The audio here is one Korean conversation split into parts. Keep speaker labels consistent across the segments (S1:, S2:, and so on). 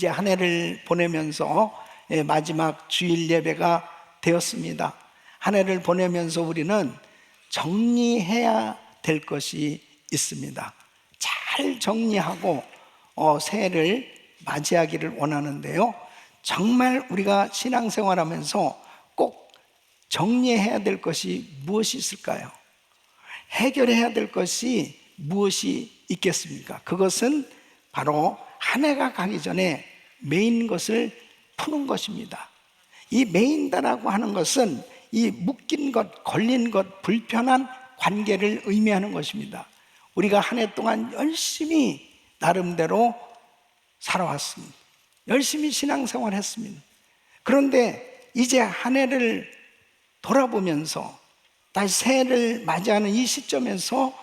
S1: 이제 한 해를 보내면서 마지막 주일 예배가 되었습니다. 한 해를 보내면서 우리는 정리해야 될 것이 있습니다. 잘 정리하고 새해를 맞이하기를 원하는데요, 정말 우리가 신앙생활하면서 꼭 정리해야 될 것이 무엇이 있을까요? 해결해야 될 것이 무엇이 있겠습니까? 그것은 바로 한 해가 가기 전에 메인 것을 푸는 것입니다. 이 메인다라고 하는 것은 이 묶인 것, 걸린 것, 불편한 관계를 의미하는 것입니다. 우리가 한 해 동안 열심히 나름대로 살아왔습니다. 열심히 신앙생활 했습니다. 그런데 이제 한 해를 돌아보면서 다시 새해를 맞이하는 이 시점에서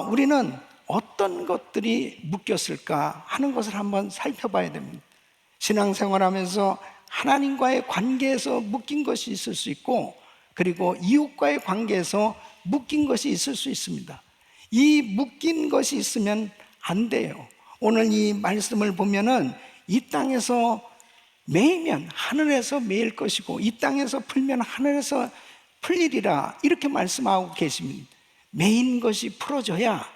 S1: 우리는 어떤 것들이 묶였을까 하는 것을 한번 살펴봐야 됩니다. 신앙생활하면서 하나님과의 관계에서 묶인 것이 있을 수 있고, 그리고 이웃과의 관계에서 묶인 것이 있을 수 있습니다. 이 묶인 것이 있으면 안 돼요. 오늘 이 말씀을 보면은 이 땅에서 매이면 하늘에서 매일 것이고 이 땅에서 풀면 하늘에서 풀리리라, 이렇게 말씀하고 계십니다. 매인 것이 풀어져야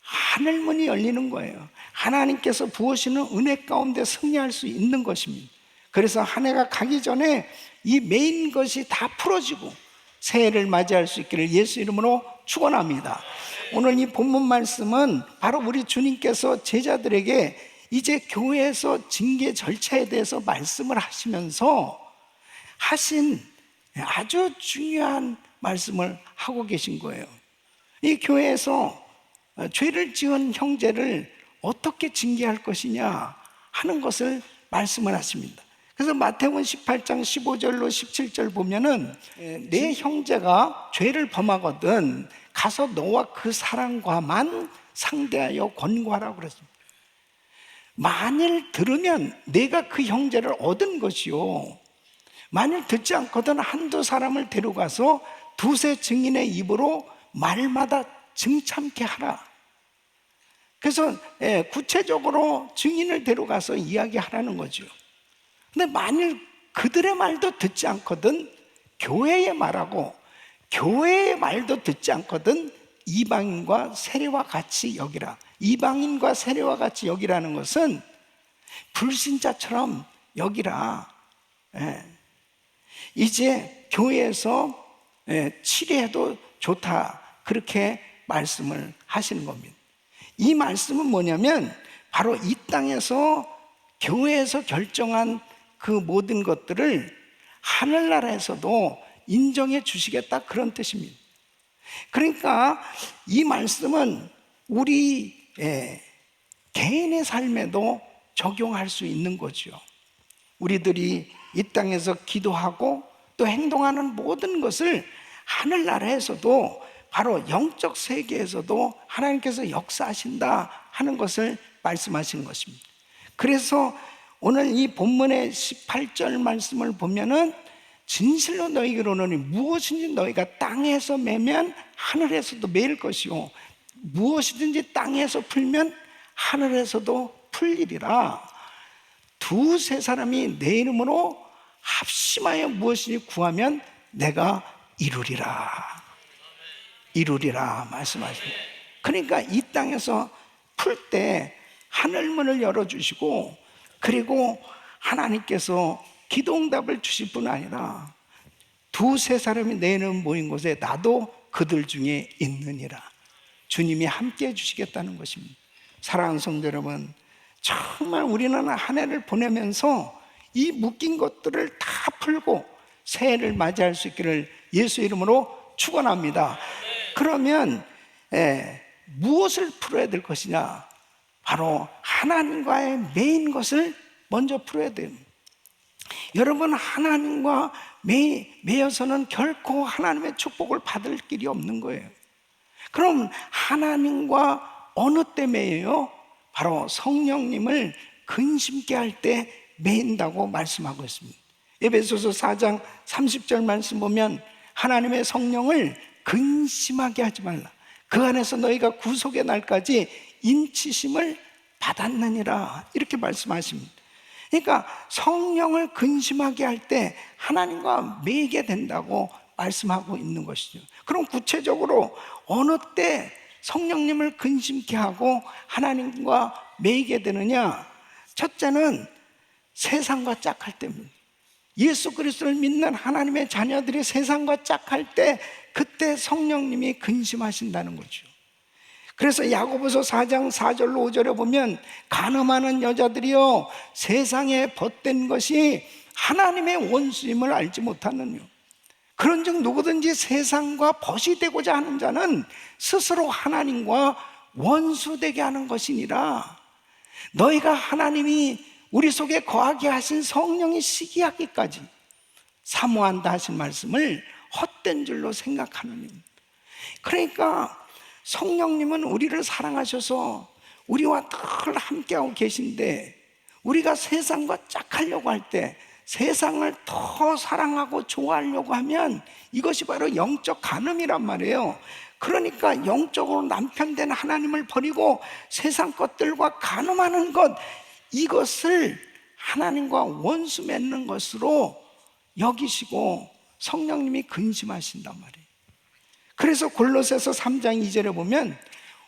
S1: 하늘문이 열리는 거예요. 하나님께서 부으시는 은혜 가운데 승리할 수 있는 것입니다. 그래서 한 해가 가기 전에 이 메인 것이 다 풀어지고 새해를 맞이할 수 있기를 예수 이름으로 축원합니다. 오늘 이 본문 말씀은 바로 우리 주님께서 제자들에게 이제 교회에서 징계 절차에 대해서 말씀을 하시면서 하신 아주 중요한 말씀을 하고 계신 거예요. 이 교회에서 죄를 지은 형제를 어떻게 징계할 것이냐 하는 것을 말씀을 하십니다. 그래서 마태복음 18장 15절로 17절 보면은 내 형제가 죄를 범하거든 가서 너와 그 사람과만 상대하여 권고하라고 그랬습니다. 만일 들으면 내가 그 형제를 얻은 것이요, 만일 듣지 않거든 한두 사람을 데려가서 두세 증인의 입으로 말마다 증참케 하라. 그래서 구체적으로 증인을 데려가서 이야기하라는 거죠. 근데 만일 그들의 말도 듣지 않거든 교회의 말하고, 교회의 말도 듣지 않거든 이방인과 세례와 같이 여기라. 이방인과 세례와 같이 여기라는 것은 불신자처럼 여기라. 이제 교회에서 치료해도 좋다, 그렇게 말씀을 하시는 겁니다. 이 말씀은 뭐냐면 바로 이 땅에서 교회에서 결정한 그 모든 것들을 하늘나라에서도 인정해 주시겠다, 그런 뜻입니다. 그러니까 이 말씀은 우리 개인의 삶에도 적용할 수 있는 거죠. 우리들이 이 땅에서 기도하고 또 행동하는 모든 것을 하늘나라에서도 바로 영적 세계에서도 하나님께서 역사하신다 하는 것을 말씀하시는 것입니다. 그래서 오늘 이 본문의 18절 말씀을 보면은 진실로 너희에게 이르노니 무엇인지 너희가 땅에서 매면 하늘에서도 매일 것이요, 무엇이든지 땅에서 풀면 하늘에서도 풀리리라. 두세 사람이 내 이름으로 합심하여 무엇이든지 구하면 내가 이루리라 말씀하십니다. 그러니까 이 땅에서 풀 때 하늘문을 열어주시고, 그리고 하나님께서 기도응답을 주실 뿐 아니라 두세 사람이 내 이름 모인 곳에 나도 그들 중에 있느니라. 주님이 함께 해주시겠다는 것입니다. 사랑하는 성도 여러분, 정말 우리는 한 해를 보내면서 이 묶인 것들을 다 풀고 새해를 맞이할 수 있기를 예수 이름으로 축원합니다. 그러면 무엇을 풀어야 될 것이냐? 바로 하나님과의 메인 것을 먼저 풀어야 돼요. 여러분, 하나님과 매여서는 결코 하나님의 축복을 받을 길이 없는 거예요. 그럼 하나님과 어느 때 매여요? 바로 성령님을 근심케 할 때 매인다고 말씀하고 있습니다. 에베소서 4장 30절 말씀 보면 하나님의 성령을 근심하게 하지 말라. 그 안에서 너희가 구속의 날까지 인치심을 받았느니라, 이렇게 말씀하십니다. 그러니까 성령을 근심하게 할 때 하나님과 매이게 된다고 말씀하고 있는 것이죠. 그럼 구체적으로 어느 때 성령님을 근심케 하고 하나님과 매이게 되느냐? 첫째는 세상과 짝할 때입니다. 예수 그리스도를 믿는 하나님의 자녀들이 세상과 짝할 때, 그때 성령님이 근심하신다는 거죠. 그래서 야고보서 4장 4절로 5절에 보면, 간음하는 여자들이요 세상에 벗된 것이 하나님의 원수임을 알지 못하느뇨. 그런즉 누구든지 세상과 벗이 되고자 하는 자는 스스로 하나님과 원수되게 하는 것이니라. 너희가 하나님이 우리 속에 거하게 하신 성령이 시기하기까지 사모한다 하신 말씀을 헛된 줄로 생각하느니. 그러니까 성령님은 우리를 사랑하셔서 우리와 늘 함께하고 계신데, 우리가 세상과 짝하려고 할 때, 세상을 더 사랑하고 좋아하려고 하면 이것이 바로 영적 간음이란 말이에요. 그러니까 영적으로 남편 된 하나님을 버리고 세상 것들과 간음하는 것, 이것을 하나님과 원수 맺는 것으로 여기시고 성령님이 근심하신단 말이에요. 그래서 골로새서 3장 2절에 보면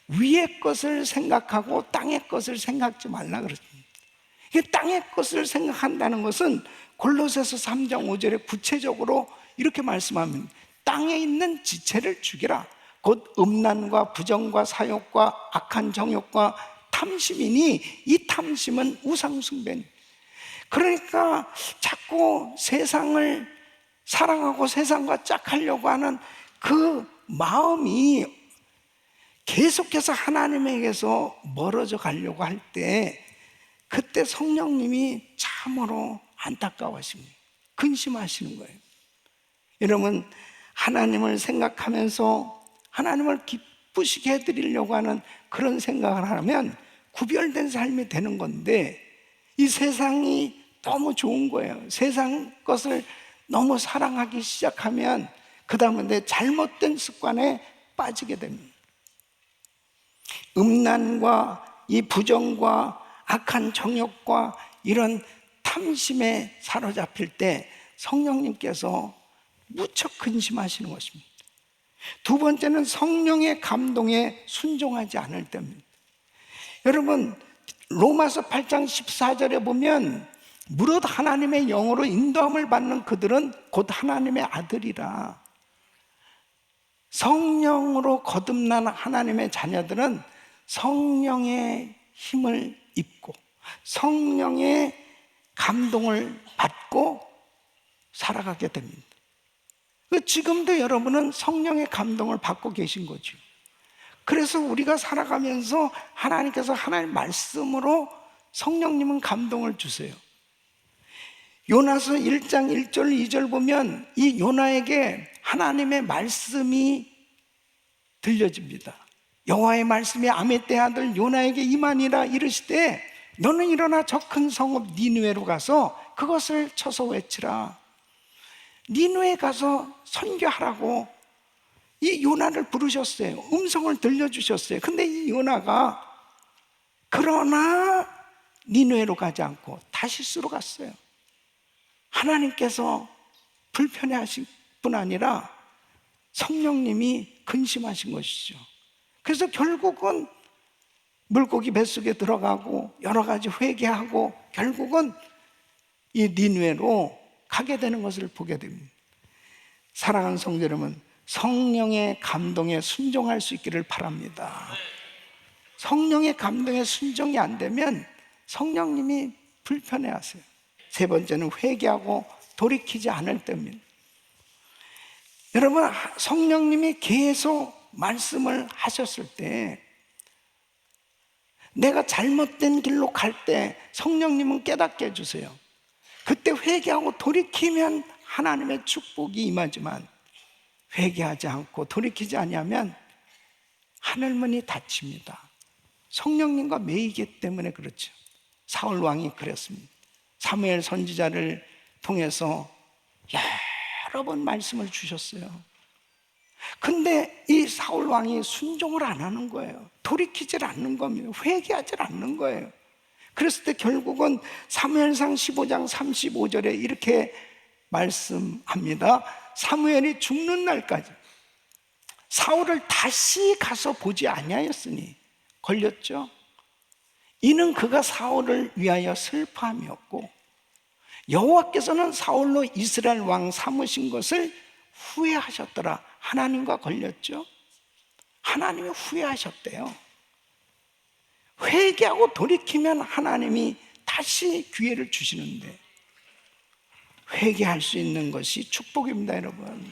S1: 위의 것을 생각하고 땅의 것을 생각지 말라 그랬습니다. 땅의 것을 생각한다는 것은 골로새서 3장 5절에 구체적으로 이렇게 말씀합니다. 땅에 있는 지체를 죽이라. 곧 음란과 부정과 사욕과 악한 정욕과 탐심이니 이 탐심은 우상숭배니. 그러니까 자꾸 세상을 사랑하고 세상과 짝하려고 하는 그 마음이 계속해서 하나님에게서 멀어져 가려고 할 때, 그때 성령님이 참으로 안타까워하십니다. 근심하시는 거예요. 여러분, 하나님을 생각하면서 하나님을 기쁘시게 해드리려고 하는 그런 생각을 하면 구별된 삶이 되는 건데, 이 세상이 너무 좋은 거예요. 세상 것을 너무 사랑하기 시작하면 그 다음에 내 잘못된 습관에 빠지게 됩니다. 음란과 이 부정과 악한 정욕과 이런 탐심에 사로잡힐 때 성령님께서 무척 근심하시는 것입니다. 두 번째는 성령의 감동에 순종하지 않을 때입니다. 여러분, 로마서 8장 14절에 보면 무릇 하나님의 영으로 인도함을 받는 그들은 곧 하나님의 아들이라. 성령으로 거듭난 하나님의 자녀들은 성령의 힘을 입고 성령의 감동을 받고 살아가게 됩니다. 지금도 여러분은 성령의 감동을 받고 계신 거죠. 그래서 우리가 살아가면서 하나님께서 하나님 말씀으로 성령님은 감동을 주세요. 요나서 1장 1절 2절 보면 이 요나에게 하나님의 말씀이 들려집니다. 여호와의 말씀이 아미떼의 아들 요나에게 임하니라. 이르시되 너는 일어나 저 큰 성읍 니느웨로 가서 그것을 쳐서 외치라. 니느웨에 가서 선교하라고 이 요나를 부르셨어요. 음성을 들려주셨어요. 근데 이 요나가 그러나 니느웨로 가지 않고 다시스로 갔어요. 하나님께서 불편해하실 뿐 아니라 성령님이 근심하신 것이죠. 그래서 결국은 물고기 뱃속에 들어가고 여러 가지 회개하고 결국은 이 니느웨로 가게 되는 것을 보게 됩니다. 사랑하는 성도 여러분, 성령의 감동에 순종할 수 있기를 바랍니다. 성령의 감동에 순종이 안 되면 성령님이 불편해하세요. 세 번째는 회개하고 돌이키지 않을 때입니다. 여러분, 성령님이 계속 말씀을 하셨을 때, 내가 잘못된 길로 갈 때 성령님은 깨닫게 해주세요. 그때 회개하고 돌이키면 하나님의 축복이 임하지만 회개하지 않고 돌이키지 아니하면 하늘문이 닫힙니다. 성령님과 매이기 때문에 그렇죠. 사울 왕이 그랬습니다. 사무엘 선지자를 통해서 여러 번 말씀을 주셨어요. 근데 이 사울 왕이 순종을 안 하는 거예요. 돌이키질 않는 겁니다. 회개하질 않는 거예요. 그랬을 때 결국은 사무엘상 15장 35절에 이렇게 말씀합니다. 사무엘이 죽는 날까지 사울을 다시 가서 보지 아니하였으니 걸렸죠. 이는 그가 사울을 위하여 슬퍼함이었고 여호와께서는 사울로 이스라엘 왕 삼으신 것을 후회하셨더라. 하나님과 걸렸죠. 하나님이 후회하셨대요. 회개하고 돌이키면 하나님이 다시 기회를 주시는데 회개할 수 있는 것이 축복입니다, 여러분.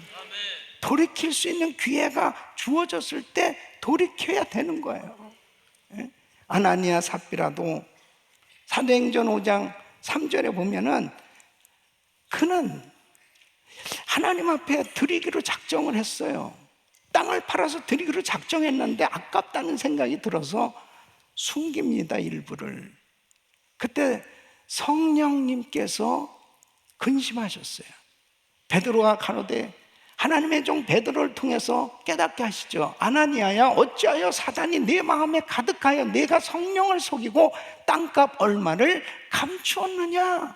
S1: 돌이킬 수 있는 기회가 주어졌을 때 돌이켜야 되는 거예요. 아나니아 삽비라도 사도행전 5장 3절에 보면은 그는 하나님 앞에 드리기로 작정을 했어요. 땅을 팔아서 드리기로 작정했는데 아깝다는 생각이 들어서 숨깁니다, 일부를. 그때 성령님께서 근심하셨어요. 베드로가 가로되 하나님의 종 베드로를 통해서 깨닫게 하시죠. 아나니아야, 어찌하여 사단이 내 마음에 가득하여 내가 성령을 속이고 땅값 얼마를 감추었느냐.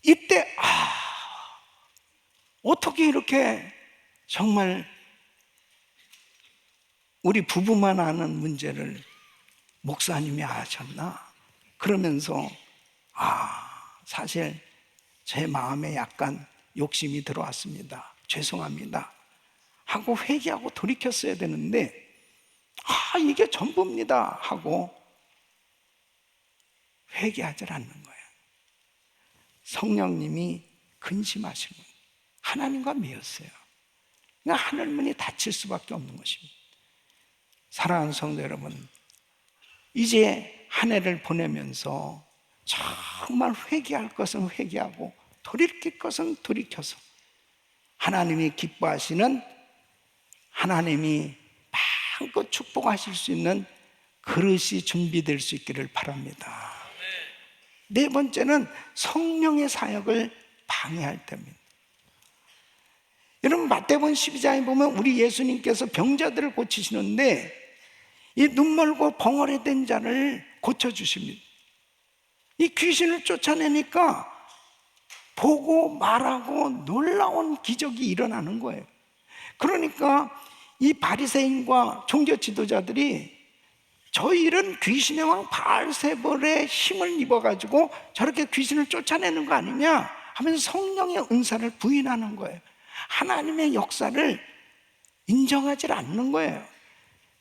S1: 이때 어떻게 이렇게 정말 우리 부부만 아는 문제를 목사님이 아셨나? 그러면서 사실 제 마음에 약간 욕심이 들어왔습니다. 죄송합니다 하고 회개하고 돌이켰어야 되는데 이게 전부입니다 하고 회개하지 않는 거예요. 성령님이 근심하시는 거예요. 하나님과 미었어요. 그러니까 하늘문이 닫힐 수밖에 없는 것입니다. 사랑하는 성도 여러분, 이제 한 해를 보내면서 정말 회개할 것은 회개하고 돌이킬 것은 돌이켜서 하나님이 기뻐하시는, 하나님이 마음껏 축복하실 수 있는 그릇이 준비될 수 있기를 바랍니다. 네 번째는 성령의 사역을 방해할 때입니다. 여러분, 마태복음 12장에 보면 우리 예수님께서 병자들을 고치시는데 이 눈멀고 벙어리 된 자를 고쳐주십니다. 이 귀신을 쫓아내니까 보고 말하고 놀라운 기적이 일어나는 거예요. 그러니까 이 바리새인과 종교 지도자들이 저희 이런 귀신의 왕 바알세볼의 힘을 입어가지고 저렇게 귀신을 쫓아내는 거 아니냐 하면서 성령의 은사를 부인하는 거예요. 하나님의 역사를 인정하지 않는 거예요.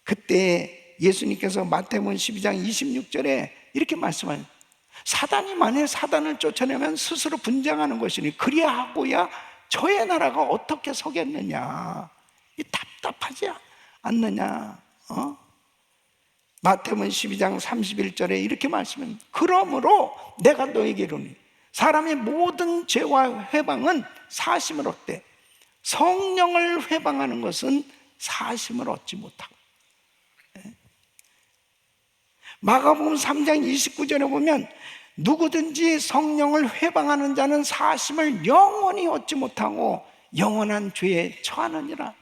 S1: 그때 예수님께서 마태복음 12장 26절에 이렇게 말씀하세요. 사단이 만일 사단을 쫓아내면 스스로 분장하는 것이니 그리하고야 저의 나라가 어떻게 서겠느냐. 이 답답하지 않느냐. 마태복음 12장 31절에 이렇게 말씀합니다. 그러므로 내가 너에게 이르노니 사람의 모든 죄와 회방은 사심을 얻되 성령을 회방하는 것은 사심을 얻지 못하고. 마가복음 3장 29절에 보면 누구든지 성령을 회방하는 자는 사심을 영원히 얻지 못하고 영원한 죄에 처하느니라.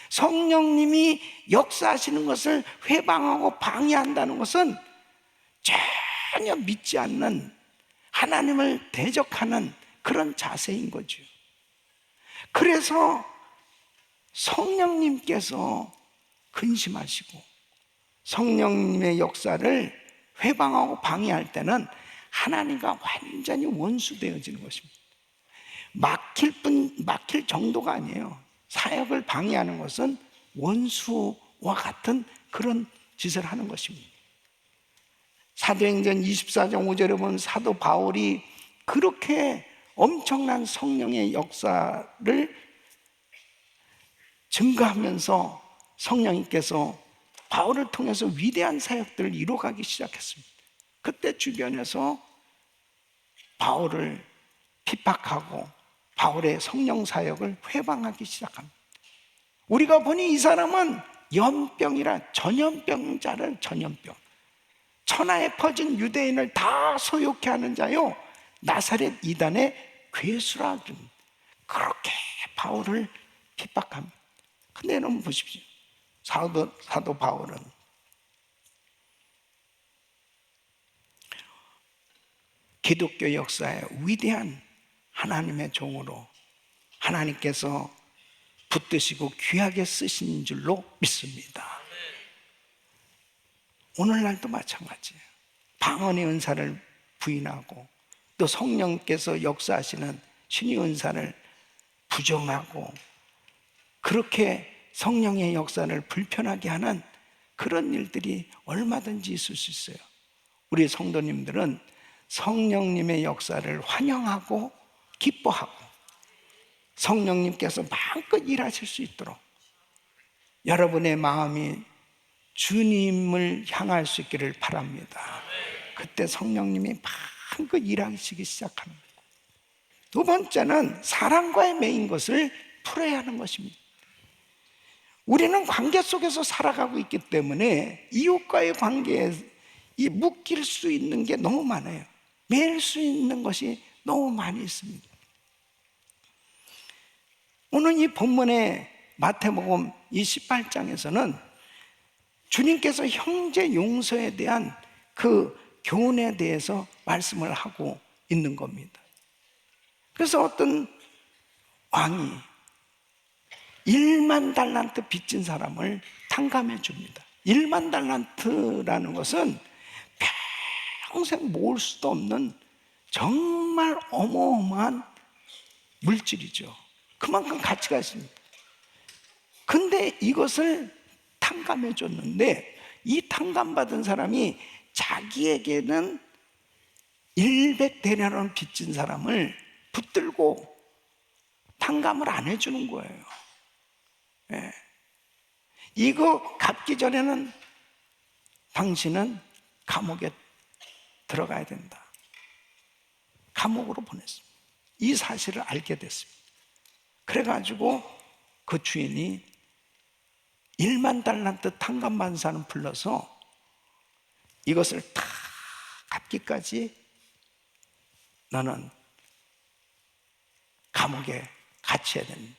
S1: 성령님이 역사하시는 것을 회방하고 방해한다는 것은 전혀 믿지 않는, 하나님을 대적하는 그런 자세인 거죠. 그래서 성령님께서 근심하시고 성령님의 역사를 회방하고 방해할 때는 하나님과 완전히 원수되어지는 것입니다. 막힐 정도가 아니에요. 사역을 방해하는 것은 원수와 같은 그런 짓을 하는 것입니다. 사도행전 24장 5절에 보면 사도 바울이 그렇게 엄청난 성령의 역사를 증거하면서 성령님께서 바울을 통해서 위대한 사역들을 이루어가기 시작했습니다. 그때 주변에서 바울을 핍박하고 바울의 성령 사역을 회방하기 시작합니다. 우리가 보니 이 사람은 연병이라 전염병자를 전염병, 천하에 퍼진 유대인을 다 소욕해 하는 자요 나사렛 이단의 괴수라. 그렇게 바울을 핍박합니다. 근데 여러분 보십시오. 사도 바울은 기독교 역사의 위대한 하나님의 종으로 하나님께서 붙드시고 귀하게 쓰신 줄로 믿습니다. 오늘날도 마찬가지예요. 방언의 은사를 부인하고 또 성령께서 역사하시는 신의 은사를 부정하고 그렇게 성령의 역사를 불편하게 하는 그런 일들이 얼마든지 있을 수 있어요. 우리 성도님들은 성령님의 역사를 환영하고 기뻐하고 성령님께서 마음껏 일하실 수 있도록 여러분의 마음이 주님을 향할 수 있기를 바랍니다. 그때 성령님이 마음껏 일하시기 시작합니다. 두 번째는 사랑과의 매인 것을 풀어야 하는 것입니다. 우리는 관계 속에서 살아가고 있기 때문에 이웃과의 관계에 묶일 수 있는 게 너무 많아요. 매일 수 있는 것이 너무 많이 있습니다. 오늘 이 본문의 마태복음 이 18장에서는 주님께서 형제 용서에 대한 그 교훈에 대해서 말씀을 하고 있는 겁니다. 그래서 어떤 왕이 1만 달란트 빚진 사람을 탕감해 줍니다. 1만 달란트라는 것은 평생 모을 수도 없는 정말 어마어마한 물질이죠. 그만큼 가치가 있습니다. 근데 이것을 탕감해 줬는데 이 탕감받은 사람이 자기에게는 100데나리온 빚진 사람을 붙들고 탕감을 안 해주는 거예요. 예. 이거 갚기 전에는 당신은 감옥에 들어가야 된다. 감옥으로 보냈습니다. 이 사실을 알게 됐습니다. 그래가지고 그 주인이 1만 달란트 탕감받은 사람 불러서 이것을 다 갚기까지 너는 감옥에 갇혀야 된다.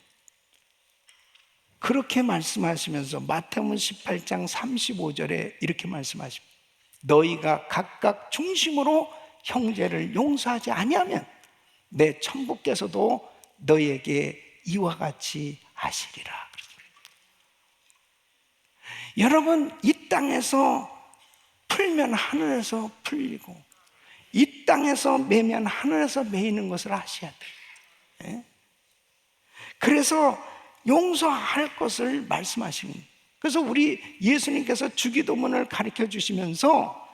S1: 그렇게 말씀하시면서 마태복음 18장 35절에 이렇게 말씀하십니다. 너희가 각각 중심으로 형제를 용서하지 아니하면 내 천부께서도 너희에게 이와 같이 하시리라. 여러분, 이 땅에서 풀면 하늘에서 풀리고 이 땅에서 매면 하늘에서 매이는 것을 아셔야 돼요. 예? 그래서 용서할 것을 말씀하십니다. 그래서 우리 예수님께서 주기도문을 가르쳐 주시면서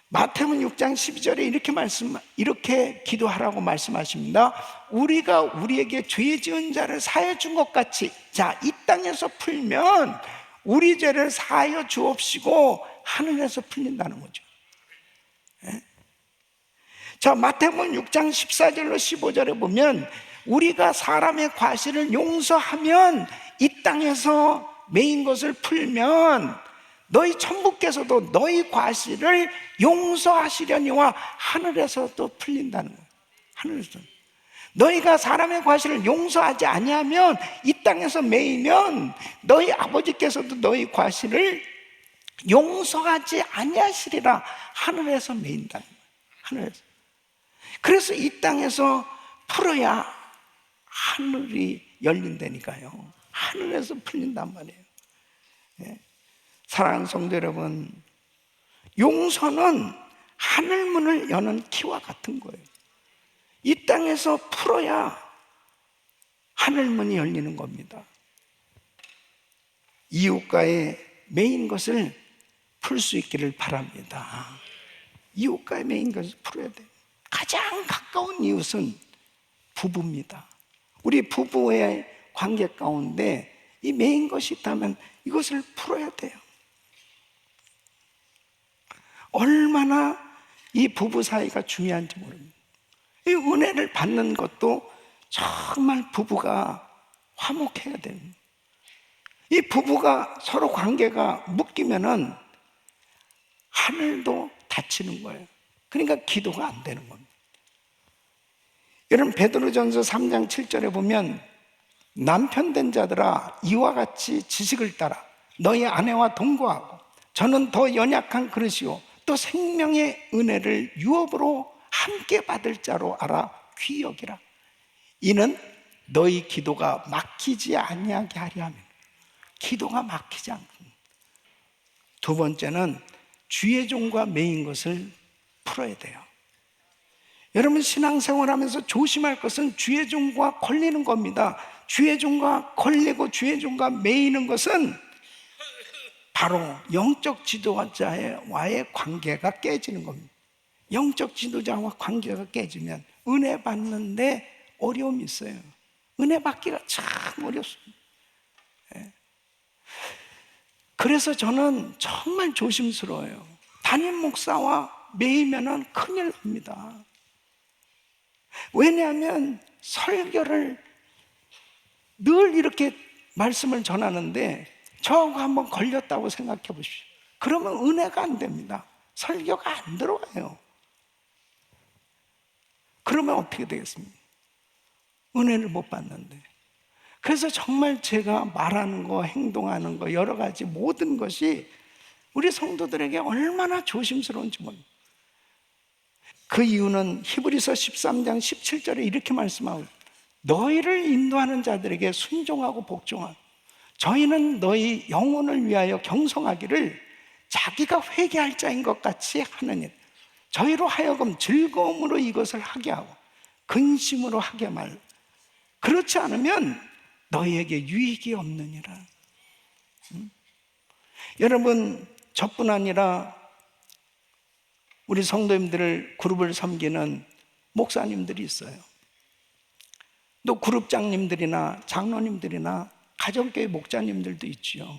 S1: 마태복음 6장 12절에 이렇게 기도하라고 말씀하십니다. 우리가 우리에게 죄 지은 자를 사하여 준 것 같이 자, 이 땅에서 풀면 우리 죄를 사하여 주옵시고 하늘에서 풀린다는 거죠. 예? 자, 마태복음 6장 14절로 15절에 보면 우리가 사람의 과실을 용서하면 이 땅에서 매인 것을 풀면 너희 천부께서도 너희 과실을 용서하시려니와 하늘에서도 풀린다는 거예요. 하늘에서. 너희가 사람의 과실을 용서하지 아니하면 이 땅에서 매이면 너희 아버지께서도 너희 과실을 용서하지 아니하시리라. 하늘에서 매인다는 거예요. 하늘에서. 그래서 이 땅에서 풀어야 하늘이 열린다니까요. 하늘에서 풀린단 말이에요. 예. 사랑하는 성도 여러분, 용서는 하늘문을 여는 키와 같은 거예요. 이 땅에서 풀어야 하늘문이 열리는 겁니다. 이웃과의 매인 것을 풀 수 있기를 바랍니다. 이웃과의 매인 것을 풀어야 돼요. 가장 가까운 이웃은 부부입니다. 우리 부부의 관계 가운데 이 매인 것이 있다면 이것을 풀어야 돼요. 얼마나 이 부부 사이가 중요한지 모릅니다. 이 은혜를 받는 것도 정말 부부가 화목해야 됩니다. 이 부부가 서로 관계가 묶이면은 하늘도 닫히는 거예요. 그러니까 기도가 안 되는 겁니다. 여러분, 베드로전서 3장 7절에 보면 남편 된 자들아 이와 같이 지식을 따라 너희 아내와 동거하고 저는 더 연약한 그릇이요 또 생명의 은혜를 유업으로 함께 받을 자로 알아 귀히 여기라. 이는 너희 기도가 막히지 아니하게 하려 함이라. 기도가 막히지 않고. 두 번째는 주의 종과 매인 것을 풀어야 돼요. 여러분, 신앙생활하면서 조심할 것은 주의 종과 걸리는 겁니다. 주의 종과 걸리고 주의 종과 매이는 것은 바로 영적 지도자와의 관계가 깨지는 겁니다. 영적 지도자와 관계가 깨지면 은혜 받는데 어려움이 있어요. 은혜 받기가 참 어렵습니다. 그래서 저는 정말 조심스러워요. 담임 목사와 매이면은 큰일 납니다. 왜냐하면 설교를 늘 이렇게 말씀을 전하는데 저하고 한번 걸렸다고 생각해 보십시오. 그러면 은혜가 안 됩니다. 설교가 안 들어와요. 그러면 어떻게 되겠습니까? 은혜를 못 받는데. 그래서 정말 제가 말하는 거, 행동하는 거, 여러 가지 모든 것이 우리 성도들에게 얼마나 조심스러운지 모릅니다. 그 이유는 히브리서 13장 17절에 이렇게 말씀하고, 너희를 인도하는 자들에게 순종하고 복종하고 저희는 너희 영혼을 위하여 경성하기를 자기가 회개할 자인 것 같이 하느니 저희로 하여금 즐거움으로 이것을 하게 하고 근심으로 하게 말. 그렇지 않으면 너희에게 유익이 없느니라. 여러분, 저뿐 아니라 우리 성도님들을 그룹을 섬기는 목사님들이 있어요. 또 그룹장님들이나 장로님들이나 가정교회 목자님들도 있지요.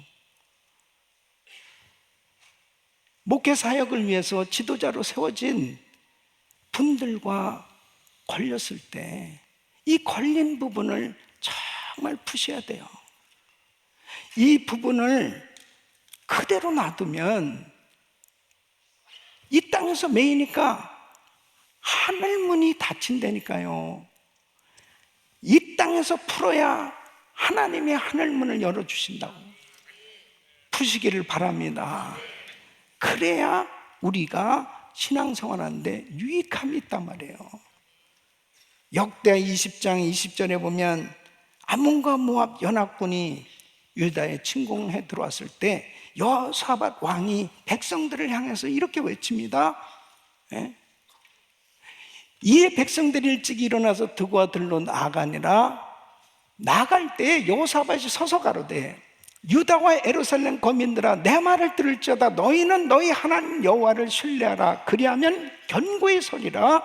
S1: 목회 사역을 위해서 지도자로 세워진 분들과 걸렸을 때 이 걸린 부분을 정말 푸셔야 돼요. 이 부분을 그대로 놔두면 이 땅에서 매이니까 하늘문이 닫힌다니까요. 이 땅에서 풀어야 하나님이 하늘문을 열어주신다고. 푸시기를 바랍니다. 그래야 우리가 신앙생활하는데 유익함이 있단 말이에요. 역대 20장 20절에 보면 아몬과 모압 연합군이 유다에 침공해 들어왔을 때 여호사밧 왕이 백성들을 향해서 이렇게 외칩니다. 이에 백성들이 일찍 일어나서 드고와 들로 나아가니라. 나갈 때 여호사밧이 서서 가로되 유다와 예루살렘 거민들아, 내 말을 들을지어다. 너희는 너희 하나님 여호와를 신뢰하라. 그리하면 견고히 서리라.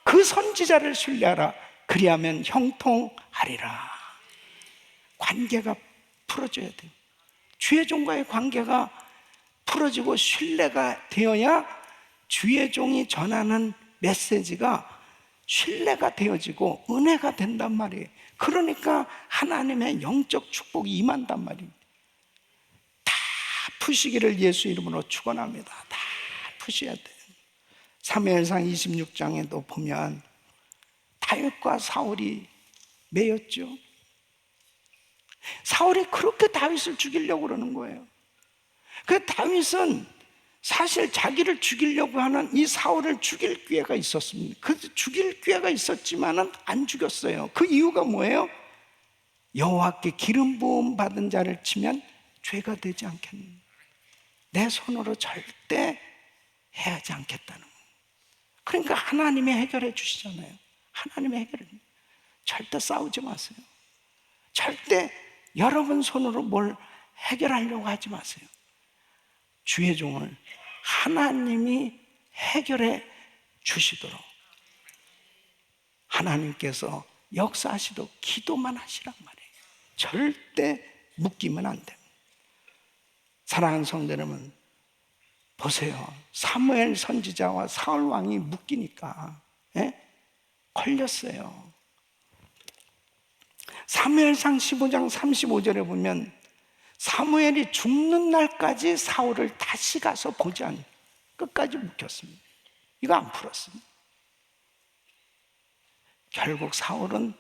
S1: 그 선지자를 신뢰하라. 그리하면 형통하리라. 관계가 풀어져야 돼요. 주의 종과의 관계가 풀어지고 신뢰가 되어야 주의 종이 전하는 메시지가 신뢰가 되어지고 은혜가 된단 말이에요. 그러니까 하나님의 영적 축복이 임한단 말입니다. 다 푸시기를 예수 이름으로 축원합니다. 다 푸셔야 돼요. 사무엘상 26장에도 보면 다윗과 사울이 매였죠. 사울이 그렇게 다윗을 죽이려고 그러는 거예요. 그 다윗은 사실 자기를 죽이려고 하는 이 사울을 죽일 기회가 있었습니다. 그 죽일 기회가 있었지만은 안 죽였어요. 그 이유가 뭐예요? 여호와께 기름 부음 받은 자를 치면 죄가 되지 않겠느냐. 내 손으로 절대 해하지 않겠다는 거예요. 그러니까 하나님이 해결해 주시잖아요. 하나님이 해결해 주시잖아요. 절대 싸우지 마세요. 절대 여러분 손으로 뭘 해결하려고 하지 마세요. 주의 종을 하나님이 해결해 주시도록 하나님께서 역사하시도록 기도만 하시란 말이에요. 절대 묶이면 안 됩니다. 사랑하는 성도 여러분, 보세요. 사무엘 선지자와 사울 왕이 묶이니까 걸렸어요. 사무엘상 15장 35절에 보면 사무엘이 죽는 날까지 사울을 다시 가서 보지 않고 끝까지 묶였습니다. 이거 안 풀었습니다. 결국 사울은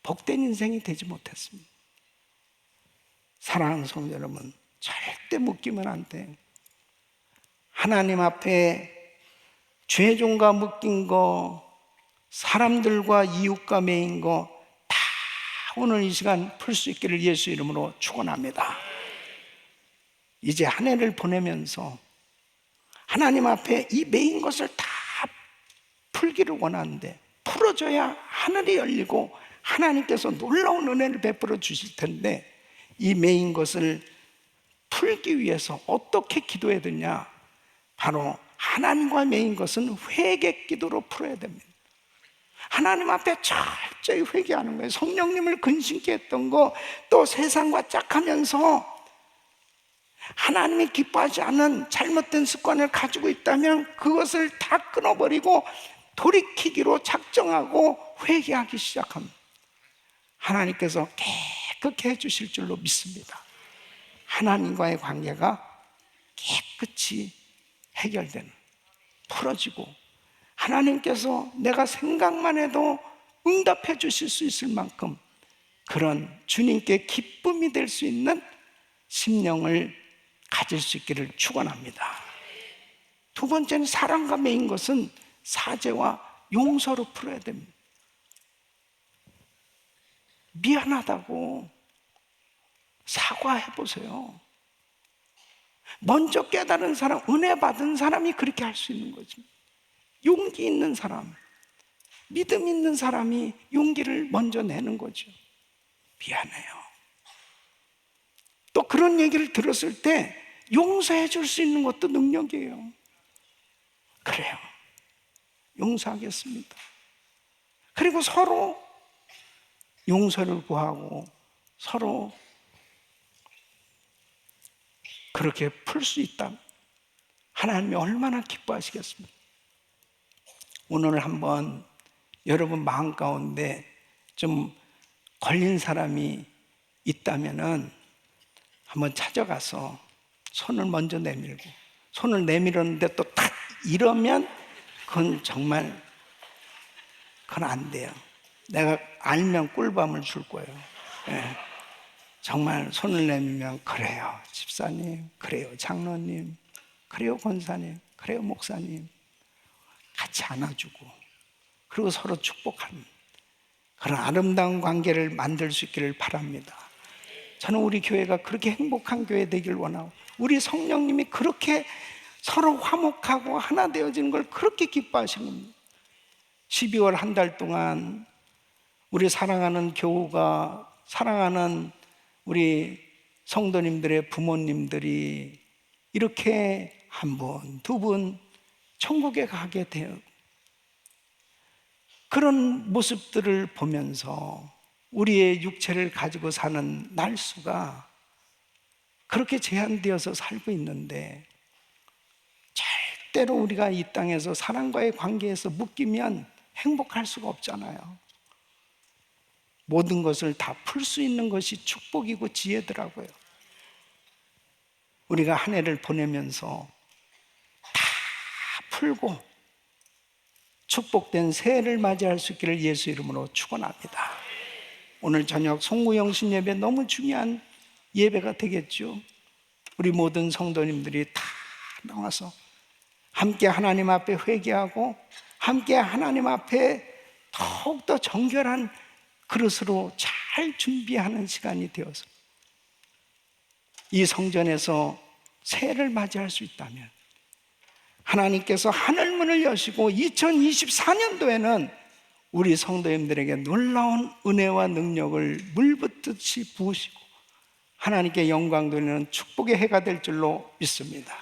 S1: 복된 인생이 되지 못했습니다. 사랑하는 성도 여러분, 절대 묶이면 안 돼. 하나님 앞에 죄종과 묶인 거, 사람들과 이웃과 매인 거 다 오늘 이 시간 풀 수 있기를 예수 이름으로 축원합니다. 이제 한 해를 보내면서 하나님 앞에 이 매인 것을 다 풀기를 원하는데, 풀어줘야 하늘이 열리고 하나님께서 놀라운 은혜를 베풀어 주실 텐데, 이 매인 것을 풀기 위해서 어떻게 기도해야 되냐? 바로 하나님과 매인 것은 회개 기도로 풀어야 됩니다. 하나님 앞에 철저히 회개하는 거예요. 성령님을 근심케 했던 거, 또 세상과 짝하면서 하나님이 기뻐하지 않는 잘못된 습관을 가지고 있다면 그것을 다 끊어버리고 돌이키기로 작정하고 회개하기 시작합니다. 하나님께서 깨끗게 해주실 줄로 믿습니다. 하나님과의 관계가 깨끗이 해결되는, 풀어지고 하나님께서 내가 생각만 해도 응답해 주실 수 있을 만큼 그런 주님께 기쁨이 될 수 있는 심령을 가질 수 있기를 축원합니다. 두 번째는 사랑과 매인 것은 사죄와 용서로 풀어야 됩니다. 미안하다고 사과해 보세요. 먼저 깨달은 사람, 은혜 받은 사람이 그렇게 할 수 있는 거지. 용기 있는 사람, 믿음 있는 사람이 용기를 먼저 내는 거죠. 미안해요. 또 그런 얘기를 들었을 때 용서해 줄 수 있는 것도 능력이에요. 그래요, 용서하겠습니다. 그리고 서로 용서를 구하고 서로 그렇게 풀 수 있다면 하나님이 얼마나 기뻐하시겠습니까? 오늘 한번 여러분 마음 가운데 좀 걸린 사람이 있다면은 한번 찾아가서 손을 먼저 내밀고, 손을 내밀었는데 또 탁 이러면 그건 정말 그건 안 돼요. 내가 알면 꿀밤을 줄 거예요. 네. 정말 손을 내밀면 그래요 집사님, 그래요 장로님, 그래요 권사님, 그래요 목사님, 같이 안아주고 그리고 서로 축복하는 그런 아름다운 관계를 만들 수 있기를 바랍니다. 저는 우리 교회가 그렇게 행복한 교회 되길 원하고, 우리 성령님이 그렇게 서로 화목하고 하나 되어지는 걸 그렇게 기뻐하시는 겁니다. 12월 한 달 동안 우리 사랑하는 교우가, 사랑하는 우리 성도님들의 부모님들이 이렇게 한 분, 두 분 천국에 가게 돼요. 그런 모습들을 보면서 우리의 육체를 가지고 사는 날수가 그렇게 제한되어서 살고 있는데, 절대로 우리가 이 땅에서 사람과의 관계에서 묶이면 행복할 수가 없잖아요. 모든 것을 다 풀 수 있는 것이 축복이고 지혜더라고요. 우리가 한 해를 보내면서 다 풀고 축복된 새해를 맞이할 수 있기를 예수 이름으로 축원합니다. 오늘 저녁 송구영신 예배 너무 중요한 예배가 되겠죠. 우리 모든 성도님들이 다 나와서 함께 하나님 앞에 회개하고 함께 하나님 앞에 더욱더 정결한 그릇으로 잘 준비하는 시간이 되어서 이 성전에서 새해를 맞이할 수 있다면 하나님께서 하늘문을 여시고 2024년도에는 우리 성도님들에게 놀라운 은혜와 능력을 물붓듯이 부으시고 하나님께 영광 돌리는 축복의 해가 될 줄로 믿습니다.